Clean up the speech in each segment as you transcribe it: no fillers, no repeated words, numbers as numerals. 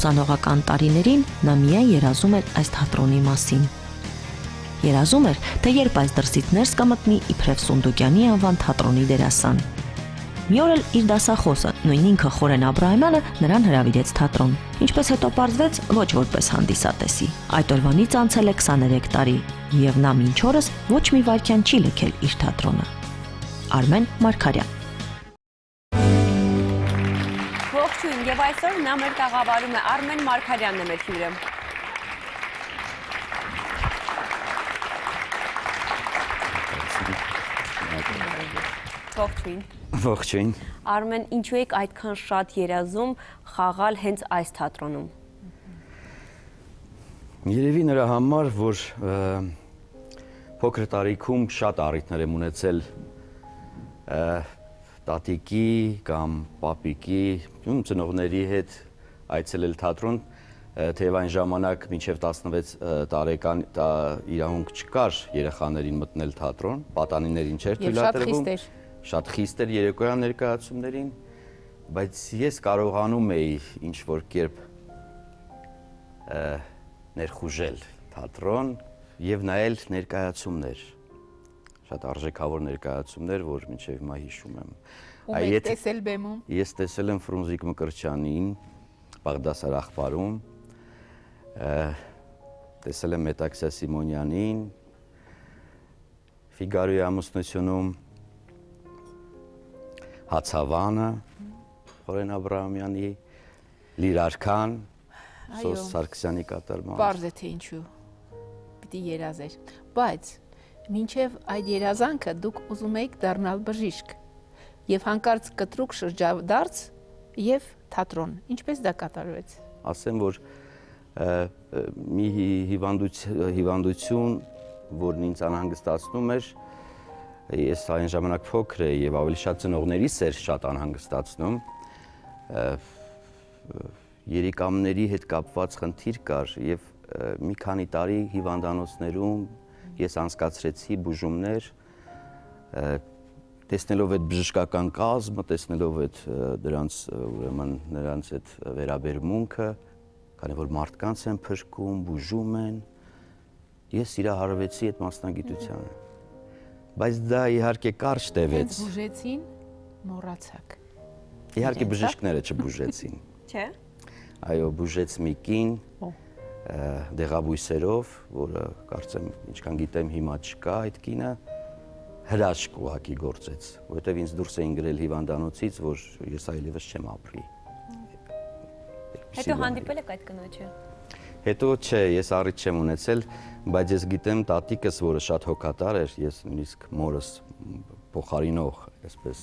ուսանողական տարիներին նա միայն երազում էր այս թատրոնի մասին։ Երազում էր, թե երբ այս դրսից ներս կմտնի իբրև Սունդուկյանի անվան թատրոնի դերասան։ Մի օր էլ իր դասախոսը, նույն ինքը Խորեն Աբրահամյանը նրան հրավիրեց թատրոն, ինչպես հետո պարզվեց ոչ որպես հանդիսատեսի։ Այդ օրվանից անցել է 23 տարի, եւ նա մինչ օրս ոչ մի վայրկյան չի լքել իր թատրոնը։ Արմեն Մարգարյան։ Ողջույն, եւ այսօր նա մեր տաղավարում է, Արմեն Մարգարյանն է մեր հյուրը։ Ողջույն։ Ողջույն։ Արմեն, ինչու եք այդքան շատ երազում խաղալ հենց այս թատրոնում։ Երևի նրա համար, որ փոքր տարիքում շատ առիթներ եմ ունեցել տատիկի կամ պապիկի, ծնողների հետ այցելել թատրոն, թեև այն ժամանակ մինչև 16 տարեկան իրավունք չկար երեխաներին մտնել թատրոն, պատանիներին չէր թույլատրվում, շատ խիստ էր երեկոյան ներկայացումներին, բայց ես կարողանում էի ինչ-որ կերպ ներխուժել թատրոն և նայել ներկայացումներ, շատ արժեքավոր ներկայացումներ, որ մինչև հիմա հիշում եմ։ Ում եք տեսել բեմում։ Ես տեսել եմ Ֆրունզիկ Մկրտչյանին, Բաղդասար Աղբարում, տեսել եմ Մետաքսյա Սիմոնյանին, Ֆիգարոյի ամուսնությունում, Հացավանը, Խորեն Աբրահամյանի, Լիրարքան, Սոս Սարգսյանի կատարմամբ։ Պարզ է թե ինչու պիտի երազեր, բայց մինչև այդ երազանքը դուք ուզում եք դառնալ բժիշկ եւ հանկարծ կտրուկ շրջադարձ եւ թատրոն, ինչպես դա կատարվեց։ Ասեմ, որ մի հիվանդություն, որն ինձ անհանգստացնում էր, ես այն ժամանակ փոքր էի եւ ավելի շատ ծնողներիս էր շատ անհանգստացնում, երիկամների հետ կապված խնդիր կար եւ մի քանի տարի հիվանդանոցներում ես անցկացրեցի բուժումներ, տեսնելով այդ բժշկական կազմը, տեսնելով այդ դրանց ուրեմն նրանց այդ վերաբերմունքը, քանի որ մարդկանց են փրկում, բուժում են, ես սիրահարվեցի այդ մասնագիտությանը։ Բայց դա իհարկե կարճ տևեց։ Հենց բուժեցին, մոռացաք։ Իհարկե բժիշկները չբուժեցին։ Չէ։ Այո, բուժեց մի կին դեղաբույսերով, որը կարծեմ ինչքան գիտեմ հիմա չկա այդ կինը, հրաշք ուղղակի գործեց, որովհետև ինձ դուրս էին գրել հիվանդանոցից, որ ես այլևս չեմ ապրի։ Հետո հանդիպել եք այդ կնոջը։ Հետո չէ, ես առիթ չեմ ունեցել, բայց ես գիտեմ տատիկս, որը շատ հոգատար էր, ես նույնիսկ մորս փոխարինող, այսպես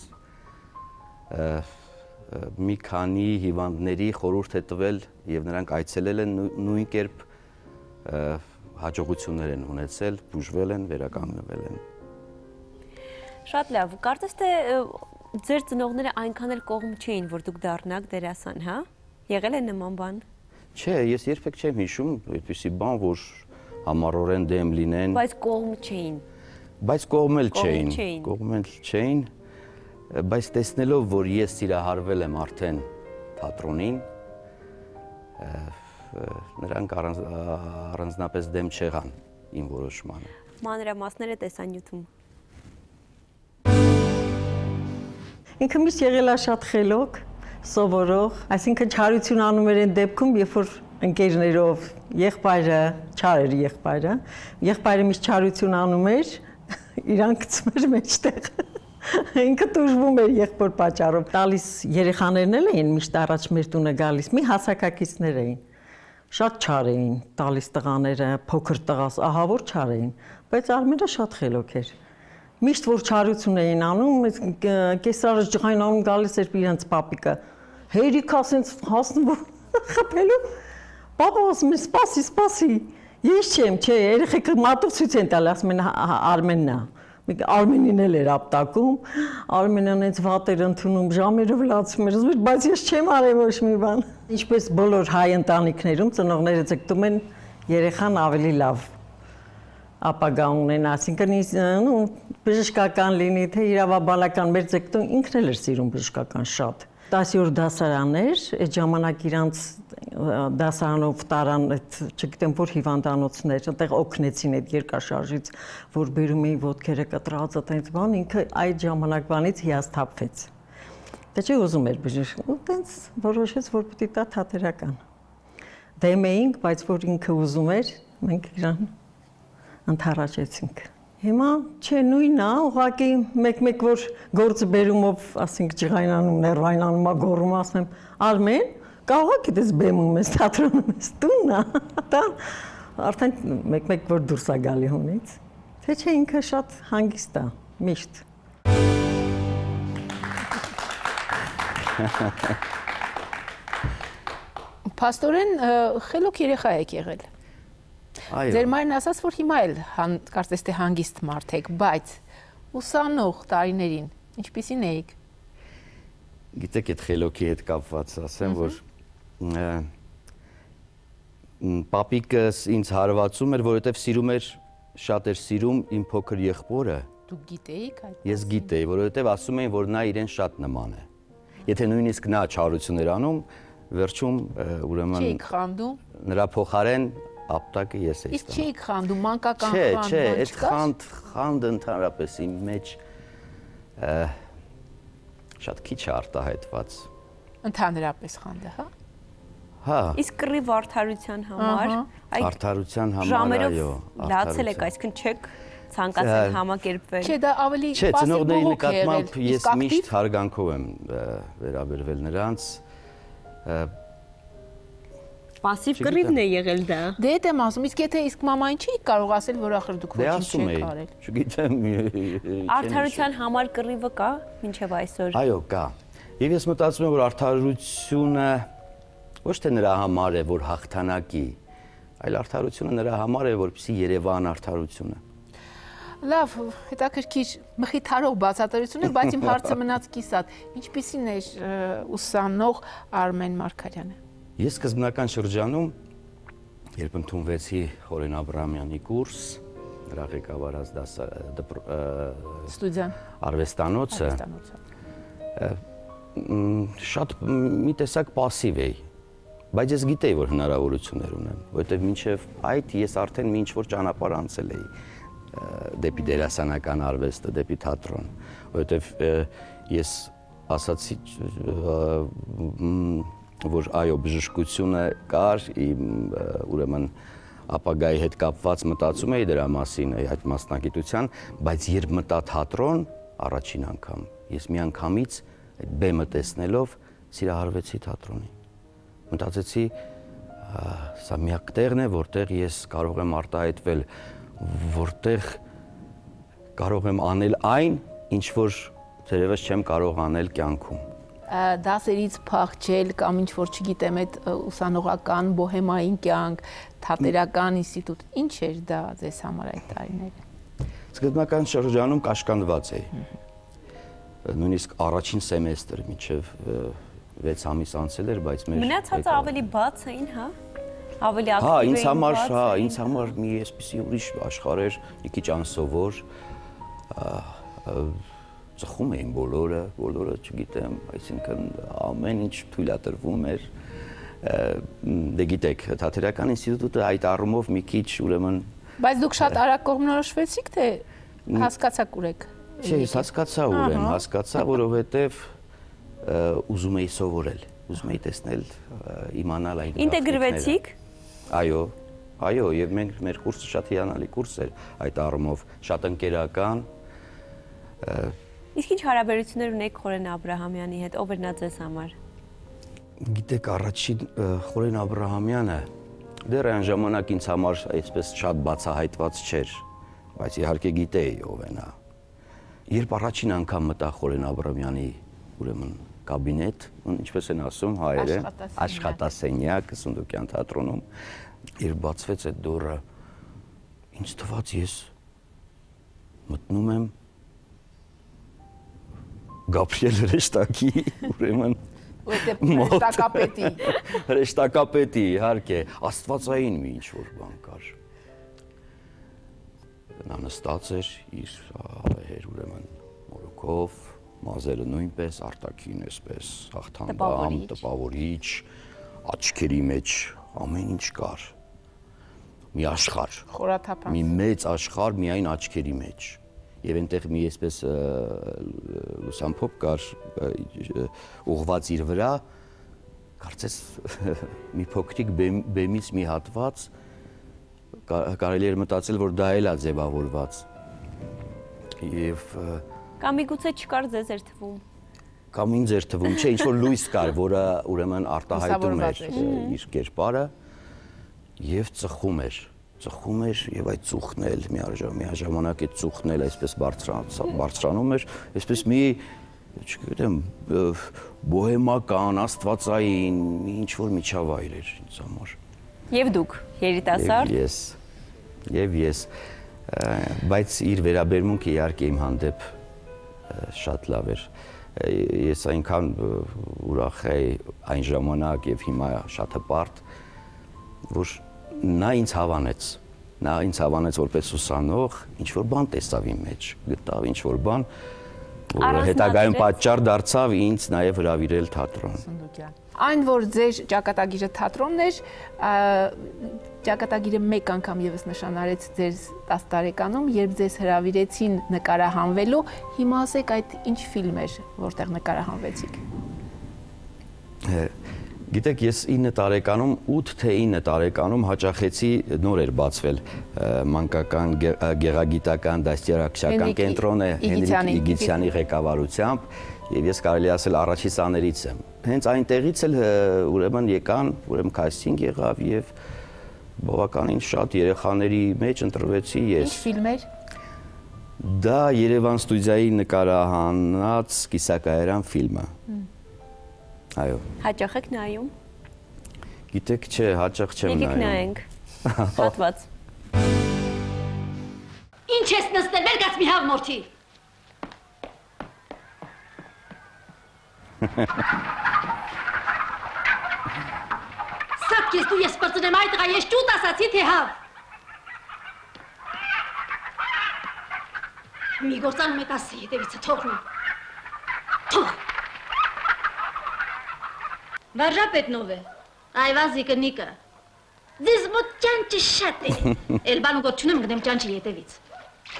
մի քանի հիվանդների խորհուրդ է տվել եւ նրանք այցելել են նույն կերպ հաջողություններ են ունեցել, բուժվել են, վերականգնվել են։ Շատ լավ, կարծես թե ձեր ծնողները այնքան էլ կողմ չէին, որ դուք դառնաք դերասան, հա։ Եղել է նման բան։ Չէ, ես երբեք չեմ հիշում այդպիսի բան, որ համառորեն դեմ լինեն։ Բայց կողմ չէին։ Բայց կողմել չէին, բայց տեսնելով, որ ես սիրահարվել եմ արդեն թատրոնին, նրանք առանձնապես դեմ չեղան իմ որոշմանը։ Մանրամասները տեսանյութում։ Ինքը միշտ եղել է շատ խելոք, սովորող, այսինքն չարություն անում էր այն դեպքում, երբ որ ընկերներով եղբայրը, չար էր եղբայրը միշտ չարություն անում էր, իրան գցում էր մեջտեղ։ Ինքը տուժվում էր եղբոր պատճառով։ Տալիս երեխաներն էլ էին միշտ առաջ մեր տունը գալիս, մի հասակակիցներ էին։ Շատ չար էին տալիս տղաները, փոքր տղաս, ահավոր չար էին, բայց Արմենը շատ խելոք էր։ Միշտ որ չարություն էին անում, կեսարը ջղային անում գալիս էր իրենց պապիկը։ Հերիքա ասենց հասնում խփելու։ Պապա ասում է՝ սպասի։ Ես չեմ, չէ, երեխեքը մատով ցույց են տալի, ասում են Արմենն է։ Արմենին էլ էր ապտակում, Արմենն այնց վատ էր ընդունում, ժամերով լացում էր, ասում էր, բայց ես չեմ արել ոչ մի բան։ Ինչպես բոլոր հայ ընտանիքներում ծնողները ձգտում են երեխան ավելի լավ ապագա ունենա, այսինքն բժշկական լինի, թե իրավաբանական, մեր ձգտում ինքն էլ էր սիրում բժշկական շատ։ 10-րդ դասարաններ, այդ ժամանակ իրանց դասարանով տարան այդ, չգիտեմ, որ հիվանդանոցներ, այնտեղ օգնեցին այդ երկաշարժից, որ բերում էին ոտքերը կտրած, այդպես բան, ինքը այդ ժամանակվանից հիասթափվեց։ Դե չի ուզում էր բժիշկ, ու տենց որոշեց, որ պիտի տա թատերական։ Դեմ էինք, բայց որ ինքը ուզում էր, մենք իրան ընդառաջեցինք։ Հիմա չէ նույնն է, ուղղակի մեկ-մեկ որ գործը բերումով, ասենք ջղայնանում, ներվայնանում, գոռում ասեմ, Արմեն, կարող է գիտես բեմում ես, թատրոնում ես, տունն է։ Դա արդեն մեկ-մեկ որ դուրս է գալի հունից։ Թե չէ ինքը շատ հանգիստ է, միշտ։ Փաստորեն խելոք երեխա եք եղել։ Այո։ Ձեր մայրն ասաց, որ հիմա էլ կարծես թե հանգիստ մարդ եք, բայց ուսանող տարիներին ինչպիսին էիք։ Գիտեք, այդ խելոքի հետ կապված ասեմ, որ պապիկս ինձ հարվածում էր, որովհետև սիրում էր, շատ էր սիրում իմ փոքր եղբորը։ Դուք գիտեիք այդ։ Ես գիտեի, որովհետև ասում էին, որ նա իրեն շատ նման է։ Եթե նույնիսկ նա չարություն էր անում, վերջում ուրեմն Չէիք խանդում։ նրա փոխարեն ապտակը ես էի Իսկ չէիք խանդում, մանկական խանդում։ Չէ, այդ խանդը ընդհանրապես իմ մեջ շատ քիչ է արտահայտված։ Ընդհանրապես խանդը, հա։ Հա, Իսկ կռիվ արդարության համար, արդարության համար, ժամերով այո, լացել եք, այսինքն չեք ցանկացել համակերպվել։ Չէ, դա ավելի Չէ, ծնողների բողոք նկատմամբ եղել, ես իսկ միշտ ակտիվ։ հարգանքով եմ վերաբերվել նրանց։ Պասիվ կռիվն է եղել դա։ Դե դա եմ ասում, իսկ եթե իսկ մամային չի կարող ասել, որ ախր դուք Դե ոչինչ ասում չեք էի, արել։ չգիտեմ։ Արդարության համար կռիվը կա մինչև այսօր։ Այո, կա։ Եվ ես մտածում եմ, որ արդարությունը ոչ թե նրա համար է, որ հաղթանակի, այլ արդարությունը նրա համար է, որպեսզի Երևան արդարությունը։ Լավ, հետաքրքիր մխիթարող բացատրություն է, բայց իմ հարցը մնաց կիսատ։ Ինչպիսին է ուսանող Արմեն Մարգարյանը։ Ես սկզբնական շրջանում, երբ ընդունվեցի Խորեն Աբրահամյանի կուրս, նրա ղեկավարած Ստուդիան։ արվեստանոցը, շատ մի տեսակ պասիվ էի, բայց ես գիտեի, որ հնարավորություններ ունեմ, որովհետև մինչև այդ ես արդեն մի ինչ-որ ճանապարհ անցել էի դեպի դերասանական արվեստը, դեպի թատրոն, որովհետև ես ասացի, որ այո, բժշկությունը կար, ուրեմն ապագայի հետ կապված մտածում էի դրա մասին, այդ մասնագիտության, բայց երբ մտա թատրոն, առաջին անգամ, ես մի անգամից այդ բեմը տեսնելով սիրահարվեցի թատրոնին։ Մտածեցի, սա միակ տեղն է, որտեղ ես կարող եմ արտահայտվել, որտեղ կարող եմ անել այն, ինչ որ թերևս չեմ կարող անել կյանքում։ Դասերից փախչել կամ ինչ որ չգիտեմ, այդ ուսանողական բոհեմային կյանք, թատերական ինստիտուտ, ինչ էր դա ձեզ համար այդ տարիները։ Սկզբնական շրջանում կաշկանդված էի։ Նույնիսկ առաջին սեմեստր մինչև 6 ամիս անցել էր, բայց մեր Մնացածը ավելի բաց էին, հա։ Ավելի ակտիվ Հա, էին։ ինձ համար մի այսպիսի ուրիշ աշխարհ էր, մի քիչ անսովոր։ Ծխում էին բոլորը, չգիտեմ, այսինքն ամեն ինչ թույլատրվում էր։ Դե գիտեք, թատերական ինստիտուտը այդ առումով մի քիչ ուրեմն Բայց դուք շատ արագ կողմնորոշվեցիք, թե հասկացաք ուր եք։ Չէ, ես հասկացա ուր եմ, հասկացա, որովհետև ուզում էի սովորել, ուզում էի տեսնել, իմանալ այն Ինտեգրվեցիք։ Այո, եւ մեր կուրսը շատ հիանալի կուրս էր այդ առումով, շատ ընկերական։ Իսկ ինչ հարաբերություններ ունեք Խորեն Աբրահամյանի հետ, ով էր նա ձեզ համար։ Գիտեք, առաջին Խորեն Աբրահամյանը դեռ այն ժամանակ ինձ համար այսպես շատ բացահայտված չէր, բայց իհարկե գիտեի ով է նա։ Երբ առաջին անգամ մտա Խորեն Աբրահամյանի ուրեմն կաբինետ, ինչպես են ասում հայերը, աշխատասենյակ Սունդուկյան թատրոնում, երբ բացվեց այդ դուռը, ինձ թվաց ես մտնում եմ Գաբրիել Հրեշտակի, ուրեմն Հրեշտակապետի։ Հրեշտակապետի, իհարկե, աստվածային մի ինչ-որ բան կար։ Նա նստած էր իր ուրեմն մորուքով, մազերը նույնպես, արտաքին էսպես, հաղթանդամ, Տպավորիչ։ տպավորիչ, աչքերի մեջ ամեն ինչ կար։ Մի աշխարհ, Խորաթափանց։ մի մեծ աշխարհ միայն աչքերի մեջ։ Եվ այնտեղ մի այսպես լուսամփոփ կար ուղված իր վրա, կարծես մի փոքրիկ բեմից մի հատված, կարելի էր մտածել, որ դա էլ է ձևավորված։ Եվ Կամ միգուցե չկար ձեզ էր թվում։ կամ ինձ էր թվում, չէ, ինչ որ լույս կար, որը ուրեմն արտահայտում էր Լուսավորված իր կերպարը եւ ծխում էր եւ այդ ծուխն էլ միաժամանակ այդ ծուխն էլ այսպես բարձրանում էր, այսպես մի, չգիտեմ, բոհեմական, աստվածային, ինչ որ միջավայր էր ինձ համար։ Եւ դուք, երիտասարդ։ Եվ ես, բայց իր վերաբերմունքը իհարկե իմ հանդեպ շատ լավ էր։ Ես այնքան ուրախ էի այն ժամանակ եւ հիմա շատ հպարտ, որ նա ինձ հավանեց որպես ուսանող, ինչ որ բան տեսավ իմ մեջ, գտավ ինչ որ բան, որը հետագայում պատճառ դարձավ ինձ նաեւ հրավիրել թատրոն։ Այն, որ ձեր ճակատագիրը թատրոնն էր, ճակատագիրը մեկ անգամ եւս նշանարեց ձեր 10 տարեկանում, երբ ձեզ հրավիրեցին նկարահանվելու, հիմա ասեք այդ ինչ ֆիլմ էր, որտեղ նկարահանվեցիք։ Գիտեք, ես 9 տարեկանում, 8 թե 9 տարեկանում հաճախեցի, նոր էր բացվել մանկական գեղագիտական դաստիարակչական կենտրոնը Հենրիկ Իգիթյանի ղեկավարությամբ, եւ ես կարելի ասել առաջի սաներից եմ։ Հենց այնտեղից էլ ուրեմն եկան, ուրեմն քաստինգ եղավ եւ բավականին շատ երեխաների մեջ ընտրվեցի ես։ Ինչ ֆիլմ էր։ Դա Երևան ստուդիայի նկարահանած կիսակայարան ֆիլմը։ Այո։ Հաճախ եք նայում։ Գիտեք, չէ, հաճախ չեմ Եկեք նայում։ նայենք։ Հատված։ Ինչ ես նստել, վեր գաց մի հավ մորթի։ Սակ ես դու ես պրծնեմ այդ տղա, ես ճուտ ասացի, թե հավ։ Մի գործանում եք ասի, հետևիցը թողնում։ Թող։ Վարժապետնով է, այվազի կնիկը։ Դեզ մոտ ճանճը շատ է, էլ բան ու գոտ չունեմ գնեմ ճանճի հետևից։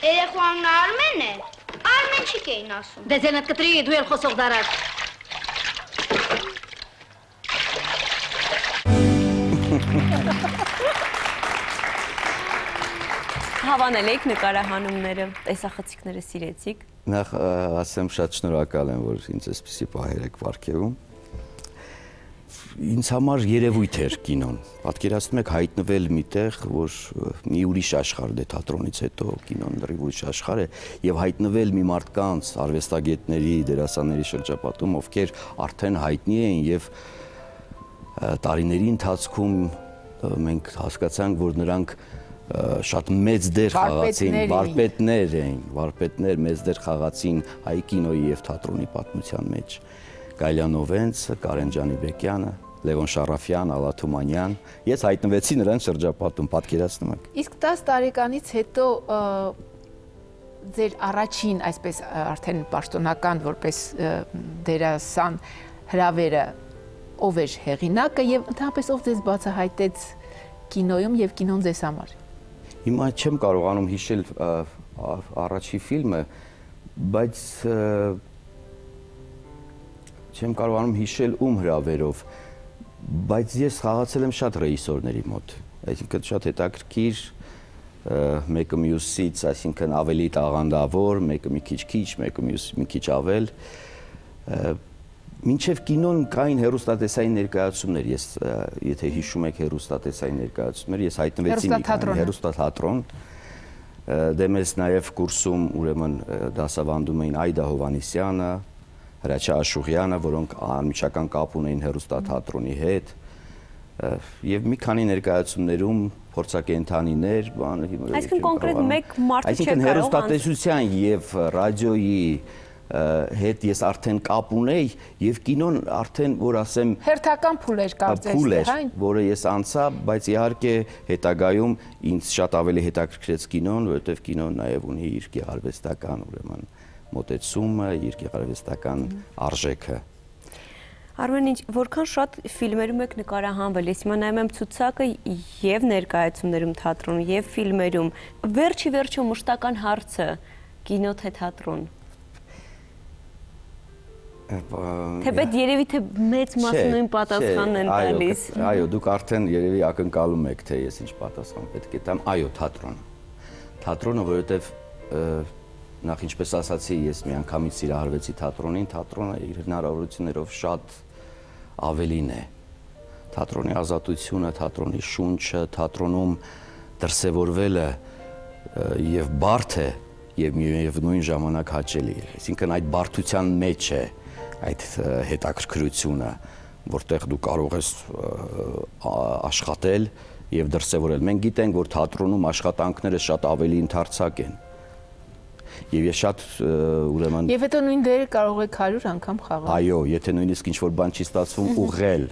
Երեխու անունը Արմեն է, Արմենչիկ էին ասում։ Դե ձենդ կտրի դու էլ խոսող դարար։ Հավանել եք նկարահանումները, տեսախցիկները սիրեցիք։ Նախ ասեմ շատ շնորհակալ եմ, որ ինձ այսպեսի պահեր եք վարքեվում։ Ինձ համար երևույթ էր կինոն։ Պատկերացնում եք հայտնվել միտեղ, որ մի ուրիշ աշխարհ է թատրոնից հետո, կինոն լրիվ ուրիշ աշխարհ է, եւ հայտնվել մի մարդկանց, արվեստագետների, դերասանների շրջապատում, ովքեր արդեն հայտնի են եւ տարիների ընթացքում մենք հասկացանք, որ նրանք շատ մեծ դեր խաղացին, վարպետներ մեծ դեր խաղացին հայ կինոյի եւ թատրոնի պատմության մեջ։ Գայլյան Օվենցը, Կարեն Ջանիբեկյանը, Լևոն Շարաֆյան, Ալա Թումանյան, ես հայտնվեցի նրանց շրջապատում, պատկերացնում եք։ Իսկ 10 տարեկանից հետո ձեր առաջին, այսպես արդեն պաշտոնական որպես դերասան հրավերը ով էր հեղինակը եւ ընդհանրապես ով ձեզ բացահայտեց կինոյում եւ կինոն ձեզ համար։ Հիմա չեմ կարողանում հիշել առաջի ֆիլմը, բայց չեմ կարողանում հիշել ում հրավերով, բայց ես խաղացել եմ շատ ռեժիսորների մոտ, այսինքն շատ հետաքրքիր, մեկը մյուսից, այսինքն ավելի տաղանդավոր, մեկը մի քիչ, մեկը մի քիչ ավել։ Մինչև կինոն կային հեռուստատեսային ներկայացումներ, ես եթե հիշում եք հեռուստատեսային ներկայացումներ, ես հայտնվեցի հեռուստաթատրոն, դե մեզ նաև կուրսում ուրեմն դասավանդում էին Այդա Հովանեսյանը, Հրաչյա Աշուղյանը, որոնք անմիջական կապ ունեին հեռուստաթատրոնի հետ, եւ մի քանի ներկայացումներում փորձակենդանիներ, այսինքն կոնկրետ մեկ մարդ չէ կարող։ Այսինքն հեռուստատեսության եւ ռադիոյի հետ ես արդեն կապ ունեի եւ կինոն արդեն որ ասեմ հերթական փուլ էր կարծես թե, որը ես անցա, բայց իհարկե հետագայում ինձ շատ ավելի հետաքրքրեց կինոն, որովհետեւ կինոն նաեւ ունի իր գեղարվեստական ուրեմն մոտեցումը, իր գեղարվեստական արժեքը։ Արմեն, որքան շատ ֆիլմերում եք նկարահանվել, ես հիմա նայում եմ ցուցակը եւ ներկայացումներում թատրոնում եւ ֆիլմերում։ Վերջի մշտական հարցը՝ կինո թե թատրոն։ Թեպետ երևի թե մեծ մասը նույն պատասխանն են տալիս։ Այո, դուք արդեն երևի ակնկալում եք, թե ես ինչ պատասխան պետք է տամ։ Այո, թատրոնը։ Թատրոնը, որովհետև նախ ինչպես ասացի, ես միանգամից սիրահարվեցի թատրոնին, թատրոնը իր հնարավորություններով շատ ավելին է։ Թատրոնի ազատությունը, թատրոնի շունչը, թատրոնում դրսևորվելը եւ բարդ է եւ միևնույն ժամանակ հաճելի է։ Այսինքն այդ բարդության մեջ է այդ հետաքրքրությունը, որտեղ դու կարող ես աշխատել եւ դրսևորել։ Մենք գիտենք, որ թատրոնում աշխատանքները շատ ավելի ընդարձակ են։ Եվ ես շատ ուրեմն Եվ հետո նույն դերը կարող եք 100 անգամ խաղալ։ Այո, եթե նույնիսկ ինչ-որ բան չի ստացվում, ուղղել։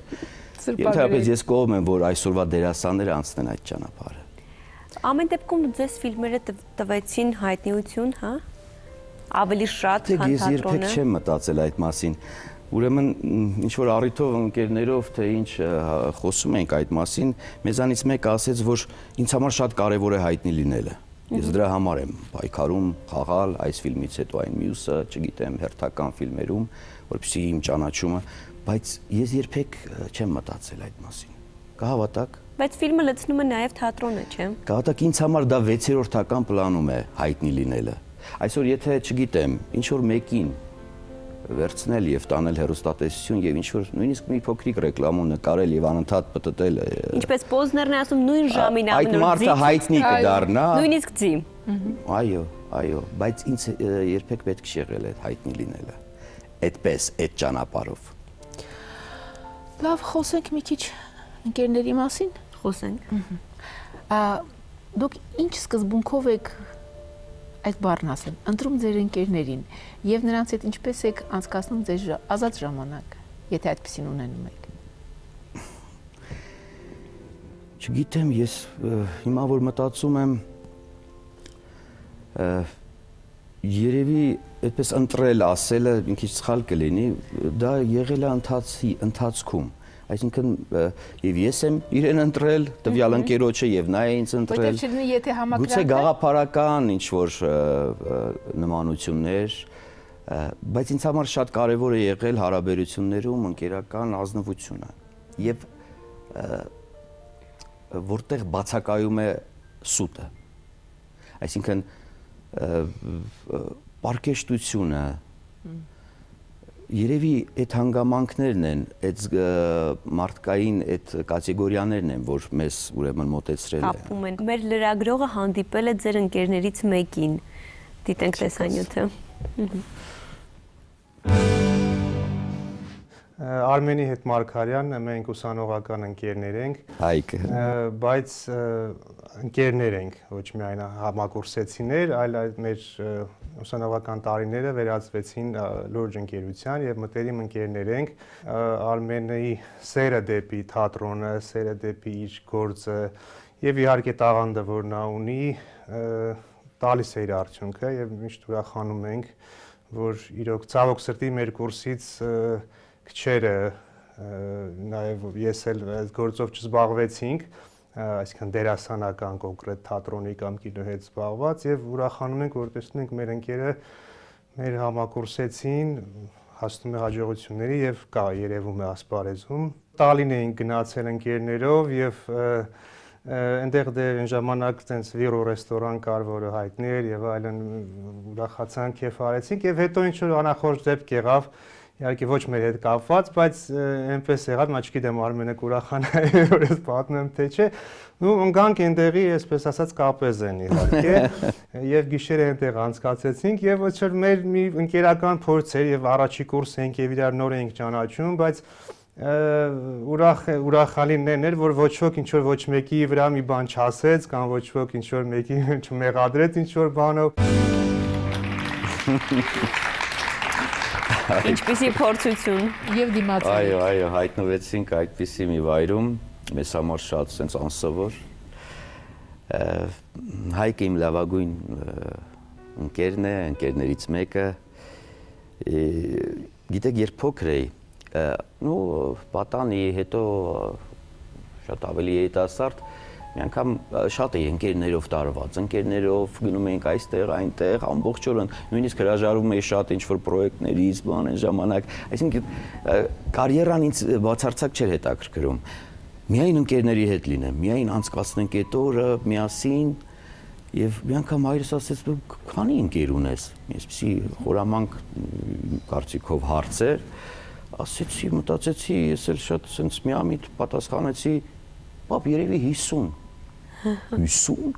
Ընդհանրապես ես կողմ եմ, որ այսօրվա դերասանները անցնեն այդ ճանապարհը։ Ամեն դեպքում ձեզ ֆիլմերը տվեցին հայտնիություն, հա? Ավելի շատ, քան Ես երբեք թատրոնը։ չեմ մտածել այդ մասին։ Ուրեմն ինչ-որ առիթով ընկերներով թե ինչ խոսում ենք այդ մասին, մեզանից մեկը ասեց, որ ինձ համար շատ կարևոր է հայտնի լինելը։ Ես դրա համար եմ պայքարում խաղալ այս ֆիլմից հետո այն մյուսը, չգիտեմ, հերթական ֆիլմերում, որպեսզի իմ ճանաչումը, բայց ես երբեք չեմ մտածել այդ մասին։ Կհավատաք։ Բայց ֆիլմը լցնում է նաև թատրոնը, չէ՞։ Կհավատաք, ինձ համար դա 6-րդական պլանում է հայտնի լինելը։ Այսօր եթե, չգիտեմ, ինչ որ մեկին վերցնել եւ տանել հեռուստատեսություն եւ ինչ որ նույնիսկ մի փոքրիկ ռեկլամու նկարել եւ անընդհատ պտտել Ինչպես Պոզներն է ասում, նույն ժամին այդ մարդը հայտնի կդառնա նույնիսկ ձի։ Այո, բայց ինձ երբեք պետք չի եղել այդ հայտնի լինելը այդպես այդ ճանապարհով Լավ, խոսենք մի քիչ ընկերների մասին։ Խոսենք։ Դուք ինչ սկզբունքով եք այդ բառն ասեմ, ընտրում ձեր ընկերներին եւ նրանց հետ ինչպես եք անցկացնում ձեր ազատ ժամանակը, եթե այդպեսին ունենում եք։ Չգիտեմ, ես հիմա որ մտածում եմ երևի այդպես ընտրել ասելը մի քիչ սխալ կլինի, դա եղել է ընթացքում Այսինքն եւ ես եմ իրեն ընտրել, տվյալ ընկերոջը եւ նա է ինձ ընտրել։ Ոչ թե եթե համակրանքը։ Գուցե գաղափարական ինչ որ նմանություններ, բայց ինձ համար շատ կարեւոր է եղել հարաբերություններում ընկերական ազնվությունը եւ որտեղ բացակայում է սուտը։ Այսինքն պարկեշտությունը Երևի այդ հանգամանքներն են, այդ մարդկային այդ կատեգորիաներն են, որ մեզ ուրեմն մոտեցրել է։ Կապում են։ Մեր լրագրողը հանդիպել է ձեր ընկերներից մեկին։ Դիտենք տեսանյութը։ Արմենի հետ Մարգարյան, մենք ուսանողական ընկերներ ենք, Հայկ, բայց ընկերներ ենք, ոչ միայն համակուրսեցիներ, այլ մեր ուսանողական տարիները վերածվեցին լուրջ ընկերության եւ մտերիմ ընկերներ ենք։ Արմենի սերը դեպի թատրոնը, սերը դեպի իր գործը եւ իհարկե տաղանդը, որ նա ունի, տալիս է իր արդյունքը եւ միշտ ուրախանում ենք, որ իրոք ցավոք սրտի մեր կուրսից քչերը նաև ես էլ այդ գործով չզբաղվեցինք, այսինքն դերասանական կոնկրետ թատրոնի կամ կինոյի հետ զբաղված եւ ուրախանում ենք, որ տեսնում ենք մեր ընկերը մեր համակուրսեցին, հասնում է հաջողությունների եւ կա երևում է ասպարեզում։ Տալին էինք գնացել ընկերներով եւ այնտեղ դեր այն ժամանակ տենց վիրո ռեստորան կար, որը հայտնի էր եւ այլն ուրախացանք, քեֆ արեցինք եւ հետո ինչ որ անախորժ դեպք եղավ Իհարկե ոչ մեր հետ կապված, բայց այնպես եղավ, մա չգիտեմ Արմենը կուրախանա, որ ես պատմեմ թե չէ, ու ընկանք այնտեղի, այսպես ասած, կապեզ են իհարկե, եւ գիշերը այնտեղ անցկացեցինք եւ ոչ որ մեր մի ընկերական փորձ էր եւ առաջի կուրս ենք եւ իրար նոր ենք ճանաչում, բայց ուրախալին էր, որ ոչ ոք ինչ որ ոչ մեկի վրա մի բան չասեց, կամ ոչ ոք ինչ որ մեկի չմեղադրեց ինչ որ բանով Ինչպիսի փորձություն եւ դիմացի։ Այո, հայտնվեցինք այդպիսի մի վայրում, մեզ համար շատ sense անսովոր։ Հայկը իմ լավագույն ընկերն է, ընկերներից մեկը, Գիտեք, երբ փոքր էի, պատանի հետո շատ ավելի երիտասարդ, մի անգամ շատ էի ընկերներով տարված, ընկերներով գնում էինք այստեղ, այնտեղ, ամբողջ օրը, նույնիսկ հրաժարվում էի շատ ինչ-որ պրոյեկտներից, բան այն ժամանակ, այսինքն կարիերան ինձ բացարձակ չէր հետաքրքրում։ Միայն ընկերների հետ լինեմ, միայն անցկացնենք այդ օրը միասին, եւ մի անգամ հայրս ասեց, դու քանի ընկեր ունես, այսպեսի խորամանկ կարծիքով հարցեր, ասեցի, մտածեցի, ես էլ շատ sense միամիտ պատասխանեցի, պապ, երևի 50։ 50։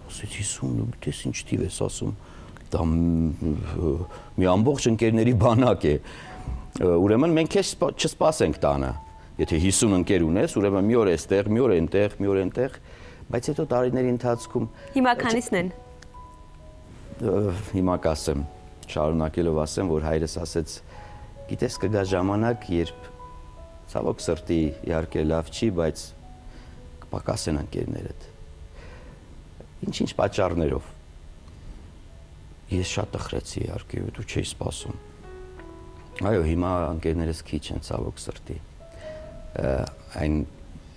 Ասեցի 50, դու գիտես ինչ թիվ ես ասում, դա մի ամբողջ ընկերների բանակ է։ Ուրեմն մենք քեզ չսպասենք տանը։ Եթե 50 ընկեր ունես, ուրեմն մի օր էստեղ, մի օր այնտեղ, մի օր այնտեղ, բայց հետո տարիների ընթացքում Հիմա քանիսն են։ Հիմա կասեմ, շարունակելով ասեմ, որ հայրս ասեց, գիտես կգա ժամանակ, երբ ցավոք սրտի իհարկե լավ չի, բայց կպակասեն ընկերներդ։ Ինչ-ինչ պատճառներով։ Ես շատ տխրեցի իհարկե, դու չէի սպասում։ Այո, հիմա ընկերներս քիչ են ցավոք սրտի։ Այն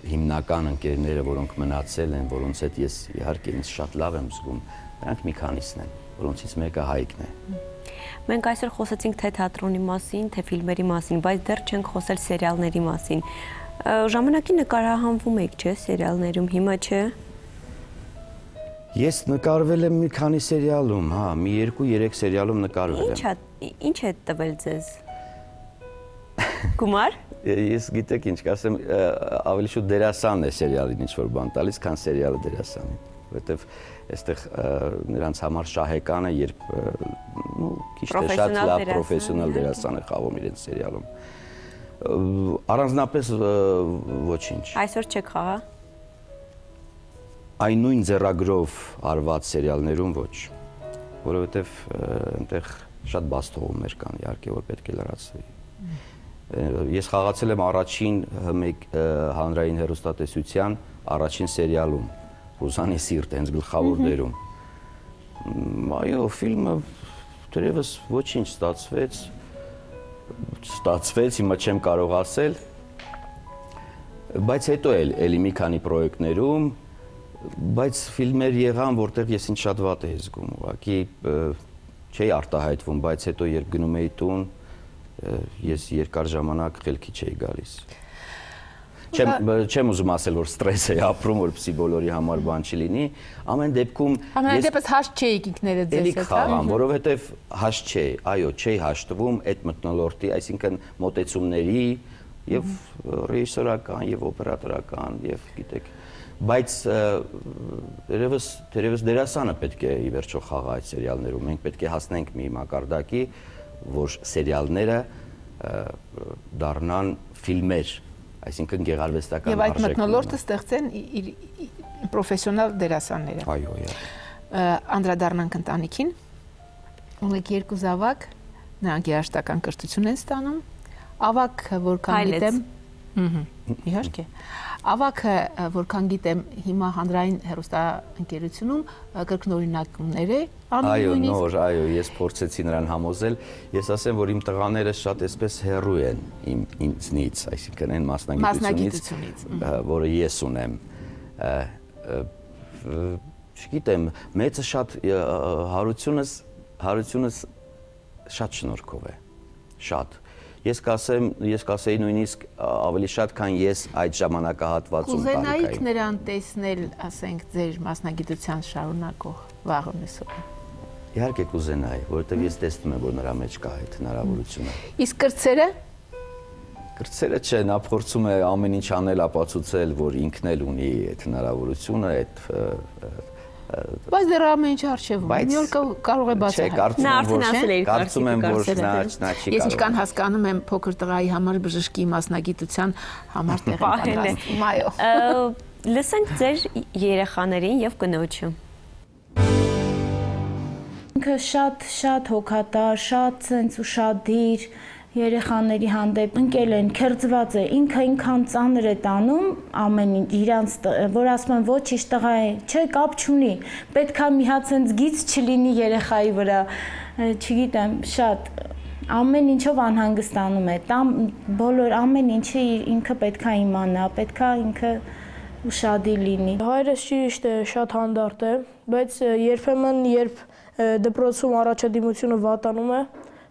հիմնական ընկերները, որոնք մնացել են, որոնց հետ ես իհարկե ինձ շատ լավ եմ զգում, նրանք մի քանիսն են, որոնցից մեկը Հայկն է։ Մենք այսօր խոսեցինք թե թատրոնի մասին, թե ֆիլմերի մասին, բայց դեռ չենք խոսել սերիալների մասին։ Ժամանակի նկարահանվում եք, չէ՞, սերիալներում, հիմա չէ։ Ես նկարվել եմ մի քանի սերիալում, հա, մի 2-3 սերիալում նկարվել եմ։ Ինչ է տվել ձեզ։ Գումար։ Ես գիտեք ինչ կասեմ, ավելի շուտ դերասանն է սերիալին ինչ-որ բան տալիս, քան սերիալը դերասանին, որովհետև այստեղ նրանց համար շահեկան է, երբ քիչ թե շատ լավ պրոֆեսիոնալ դերասան է խաղում իրենց սերիալում։ Առանձնապես ոչինչ։ Այսօր չեք խաղա։ Այն նույն ձեռագրով արված սերիալներում ոչ, որովհետև այնտեղ շատ բաց թողումներ կան, իհարկե, որ պետք է լրացվի։ Ես խաղացել եմ առաջին հանրային հեռուստատեսության առաջին սերիալում, Ռուզանի սիրտ, հենց գլխավոր դերում։ Այո, ֆիլմը դեռևս ոչինչ ստացվեց, հիմա չեմ կարող ասել, բայց հետո էլի մի քանի պրոյեկտներում, բայց ֆիլմեր եղան, որտեղ ես ինձ շատ վատ էի զգում, ուղղակի չէի արտահայտվում, բայց հետո երբ գնում էի տուն, ես երկար ժամանակ խելքի չէի գալիս։ Չեմ ուզում ասել, որ ստրես էի ապրում, որպեսզի բոլորի համար բան չլինի, ամեն դեպքում Ամենայնպես հաշտ չէիք ինքներդ ձեզ հետ, էլի խաղամ, որովհետև հաշտ չէի, այո, չէի հաշտվում այդ մթնոլորտի, այսինքն մոտեցումների եւ ռեժիսորական եւ օպերատորական եւ գիտեք, բայց դերևս դերասանը պետք է ի վերջո խաղա այդ սերիալներում, մենք պետք է հասնենք մի մակարդակի, որ սերիալները դառնան ֆիլմեր, այսինքն գեղարվեստական արժեք։ Եվ այդ մթնոլորտը ստեղծեն պրոֆեսիոնալ դերասանները։ Այո, Անդրադառնանք ընտանիքին։ Ունեք 2 զավակ, նրանք երաժշտական կրթություն են ստանում։ Ավագը, որքան գիտեմ, իհարկե։ Ավագը, որքան գիտեմ, հիմա հանրային հեռուստաընկերությունում կրկնօրինակումներ է անում նույնիսկ։ Այո, ես փորձեցի նրան համոզել, ես ասեմ, որ իմ տղաները շատ էսպես հեռու են ինձնից, այսինքն այն մասնագիտությունից, որը ես ունեմ։ Չգիտեմ, մեծը շատ հարությունս շատ շնորհքով է, շատ։ Ես կասեի նույնիսկ ավելի շատ, քան ես այդ ժամանակահատվածում տարիքային։ Կուզենայիք նրան տեսնել, ասենք, ձեր մասնագիտության շարունակող վաղը մեսօր։ Իհարկե կուզենայի, որովհետև ես տեսնում եմ, որ նրա մեջ կա այդ հնարավորությունը։ Իսկ կրտսերը։ Կրտսերը չէ, նա փորձում է ամեն ինչ անել, ապացուցել, որ ինքն էլ ունի այդ հնարավորությունը, Բայց դեռ ամեն ինչ արժևում, մի օր կարող է բացահայտել։ Նա արդեն ասել է իր կարծում եմ, որ նա չի կարող։ Ես ինչքան հասկանում եմ, փոքր տղայի համար բժշկի մասնագիտության համար տեղ են պատրաստվում, այո։ Լսենք ձեր երեխաներին եւ կնոջը։ Ինքը շատ հոգատար, շատ sense ուշադիր երեխաների հանդեպ ընկել են, քերծված է, ինքը ինքան ծանր է տանում ամեն ինչ իրանց, որ ասում են ոչինչ տղա է, չէ, կապ չունի, պետքա մի հատ sense գից չլինի երեխայի վրա, չգիտեմ, շատ ամեն ինչով անհանգստանում է, բոլոր ամեն ինչը ինքը պետքա իմանա, պետքա ինքը ուշադիր լինի։ Հայրս ճիշտ է, շատ հանդարտ է, բայց երբեմն երբ դպրոցում առաջադիմությունը վատանում է,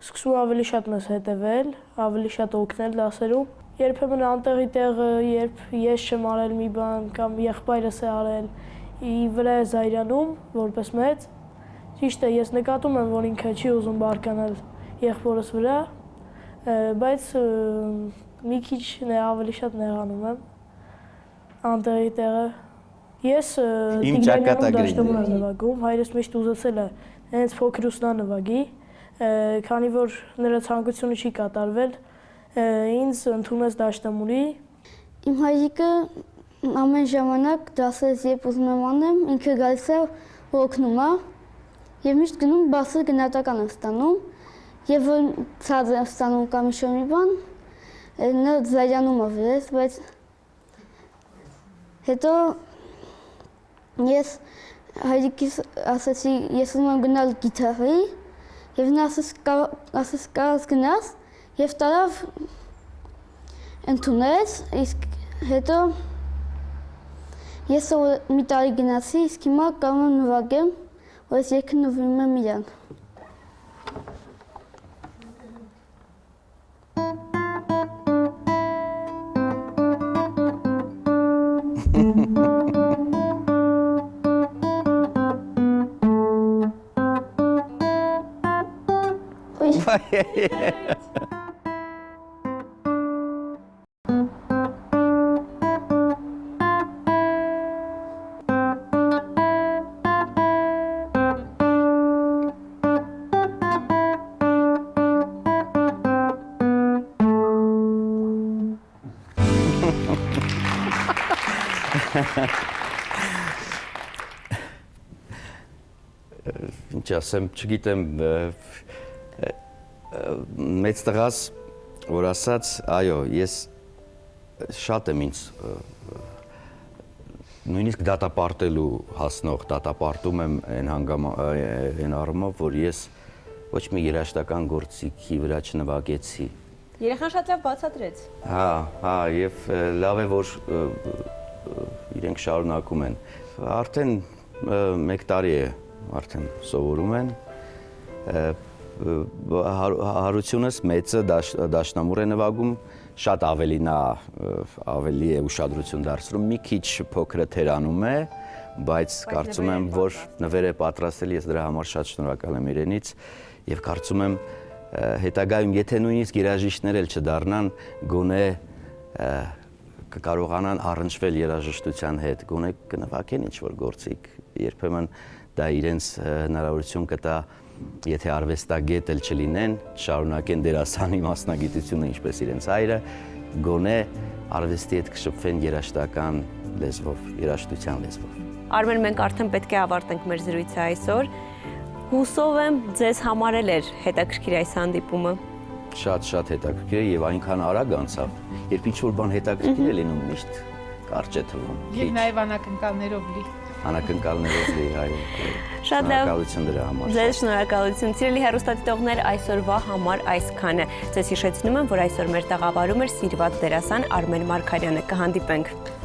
սկսում ավելի շատ մեզ հետևել, ավելի շատ օգնել դասերում։ Երբեմն անտեղի տեղը, երբ ես չեմ արել մի բան կամ եղբայրս է արել, վրա է զայրանում որպես մեծ։ Ճիշտ է, ես նկատում եմ, որ ինքը չի ուզում բարկանալ եղբորս վրա, բայց մի քիչ ավելի շատ նեղանում եմ անտեղի տեղը։ Ես Տիգրանյանում դաշտում եմ նվագում, հայրս միշտ ուզեցել է հենց փոքր ուսնա նվագի, քանի որ նրա ցանկությունը չի կատարվել, ինձ ընդունեց դաշտամուրի։ Իմ հայրիկը ամեն ժամանակ դասերս երբ ուզում եմ անեմ, ինքը գալիս է ու օգնում է եւ միշտ գնում բարձր գնահատական եմ ստանում եւ որ ցած եմ ստանում կամ ինչ-որ մի բան, նա զայրանում է վրես, բայց հետո ես հայրիկիս ասացի, ես ուզում եմ գնալ գիտարի եւ նա ասաց կարաս գնաս եւ տարավ ընդունեց, իսկ հետո ես մի տարի գնացի, իսկ հիմա կարող եմ նվագեմ, որ ես երգը նվիրում եմ իրան։ Ինչ ասեմ, չգիտեմ, մեծ տղաս, որ ասաց, այո, ես շատ եմ ինձ նույնիսկ դատապարտելու հասնող, դատապարտում եմ այն առումով, որ ես ոչ մի երաժշտական գործիքի վրա չնվագեցի։ Երեխան շատ լավ բացատրեց։ Հա, եւ լավ է, որ իրենք շարունակում են։ Արդեն 1 տարի է արդեն սովորում են, հարությունս մեծը դաշնամուր է նվագում, շատ ավելի է ուշադրություն դարձնում, մի քիչ փոքրը թերանում է, բայց կարծում եմ, որ նվեր է պատրաստել, ես դրա համար շատ շնորհակալ եմ իրենից եւ կարծում եմ հետագայում, եթե նույնիսկ երաժիշտներ էլ չդառնան, գոնե կկարողանան առնչվել երաժշտության հետ, գոնե կնվագեն ինչ-որ գործիք, երբեմն դա իրենց հնարավորություն կտա, եթե արվեստագետ էլ չլինեն, շարունակեն դերասանի մասնագիտությունը ինչպես իրենց հայրը, գոնե արվեստի հետ կշփվեն երաժշտական լեզվով, երաժշտության լեզվով։ Արմեն, մենք արդեն պետք է ավարտենք մեր զրույցը այսօր։ Հուսով եմ, ձեզ համար էլ էր հետաքրքիր այս հանդիպումը։ Շատ հետաքրքիր եւ այնքան արագ անցավ, երբ ինչ-որ բան հետաքրքիր է լինում, միշտ կարճ է թվում։ Եվ նաեւ անակնկալներով լի։ Անակնկալներով լի, այո։ Շատ լավ։ Շնորհակալություն դրա համար։ Ձեզ շնորհակալություն։ Սիրելի հեռուստադիտողներ, այսօրվա համար այսքանը։ Ձեզ հիշեցնում եմ, որ այսօր մեր տաղավարում էր սիրված դերասան Արմեն Մարգարյանը։ Կհանդիպենք։